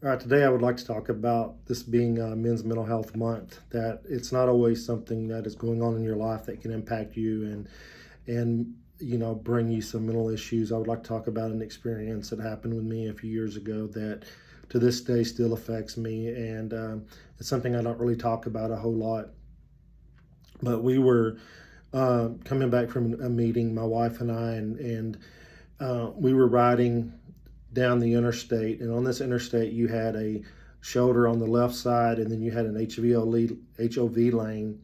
All right, today I would like to talk about this being Men's Mental Health Month. That it's not always something that is going on in your life that can impact you and bring you some mental issues. I would like to talk about an experience that happened with me a few years ago that to this day still affects me, and it's something I don't really talk about a whole lot. But we were coming back from a meeting, my wife and I, and we were riding down the interstate, and on this interstate you had a shoulder on the left side, and then you had an HOV lane,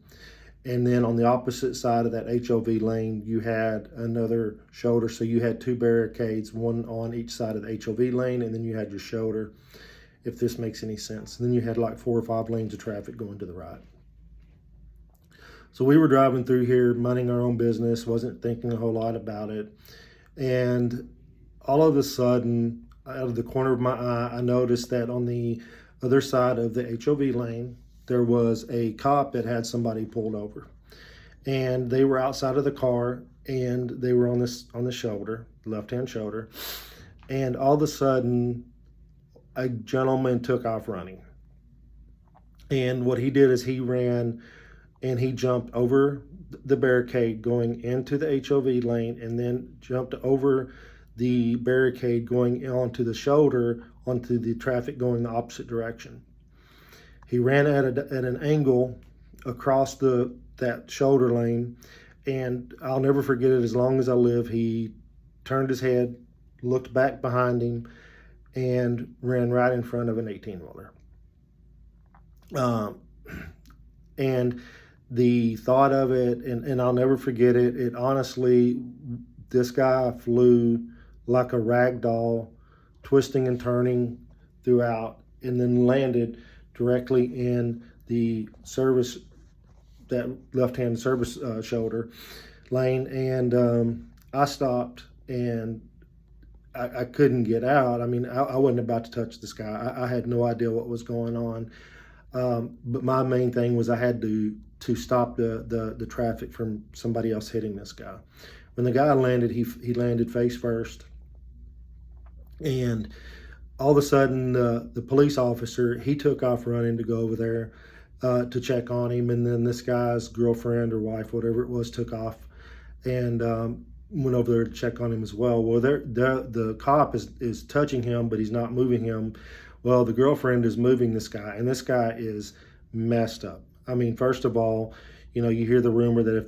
and then on the opposite side of that HOV lane you had another shoulder. So you had two barricades, one on each side of the HOV lane, and then you had your shoulder, if this makes any sense. And then you had like 4 or 5 lanes of traffic going to the right. So we were driving through here, minding our own business, wasn't thinking a whole lot about it. And all of a sudden, out of the corner of my eye, I noticed that on the other side of the HOV lane, there was a cop that had somebody pulled over. And they were outside of the car, and they were on the shoulder, left-hand shoulder. And all of a sudden, a gentleman took off running. And what he did is he ran and he jumped over the barricade going into the HOV lane, and then jumped over the barricade going onto the shoulder, onto the traffic going the opposite direction. He ran at an angle across that shoulder lane, and I'll never forget it as long as I live. He turned his head, looked back behind him, and ran right in front of an 18-wheeler. And the thought of it, and I'll never forget it, it honestly, this guy flew like a rag doll, twisting and turning throughout, and then landed directly in the service, that left-hand service shoulder lane. And I stopped, and I couldn't get out. I mean, I wasn't about to touch this guy. I had no idea what was going on. But my main thing was I had to stop the traffic from somebody else hitting this guy. When the guy landed, he landed face first. And all of a sudden, the police officer, he took off running to go over there to check on him. And then this guy's girlfriend or wife, whatever it was, took off and went over there to check on him as well. Well, the cop is touching him, but he's not moving him. Well, the girlfriend is moving this guy, and this guy is messed up. I mean, first of all, you hear the rumor that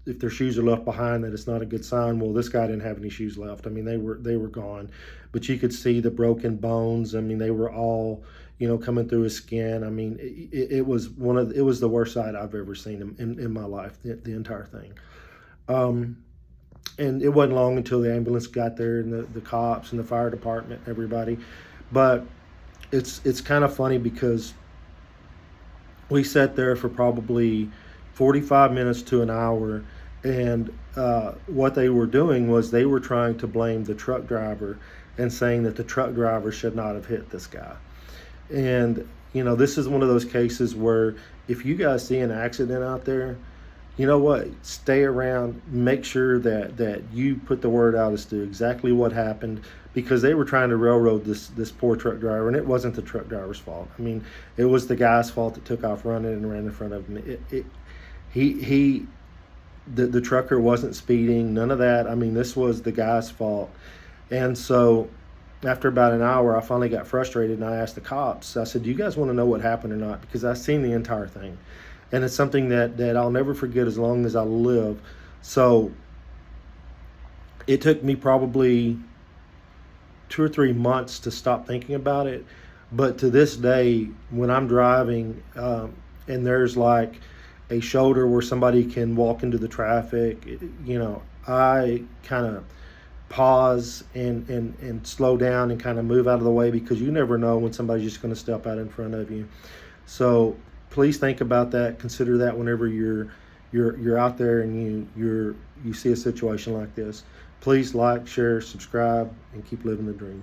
if their shoes are left behind, that it's not a good sign. Well, this guy didn't have any shoes left. I mean, they were gone, but you could see the broken bones. I mean, they were all, coming through his skin. I mean, it was the worst sight I've ever seen in my life, the entire thing. And it wasn't long until the ambulance got there, and the cops and the fire department, everybody. But it's kind of funny because we sat there for probably 45 minutes to an hour, and what they were doing was they were trying to blame the truck driver and saying that the truck driver should not have hit this guy. And this is one of those cases where if you guys see an accident out there, you know what? Stay around, make sure that you put the word out as to exactly what happened, because they were trying to railroad this poor truck driver, and it wasn't the truck driver's fault. I mean, it was the guy's fault that took off running and ran in front of him. The trucker wasn't speeding, none of that. I mean, this was the guy's fault. And so after about an hour, I finally got frustrated, and I asked the cops, I said, do you guys want to know what happened or not? Because I've seen the entire thing. And it's something that I'll never forget as long as I live. So it took me probably 2 or 3 months to stop thinking about it. But to this day, when I'm driving and there's like a shoulder where somebody can walk into the traffic, I kind of pause and slow down and kind of move out of the way, because you never know when somebody's just going to step out in front of you. So please think about that. Consider that whenever you're out there and you see a situation like this. Please like, share, subscribe, and keep living the dream.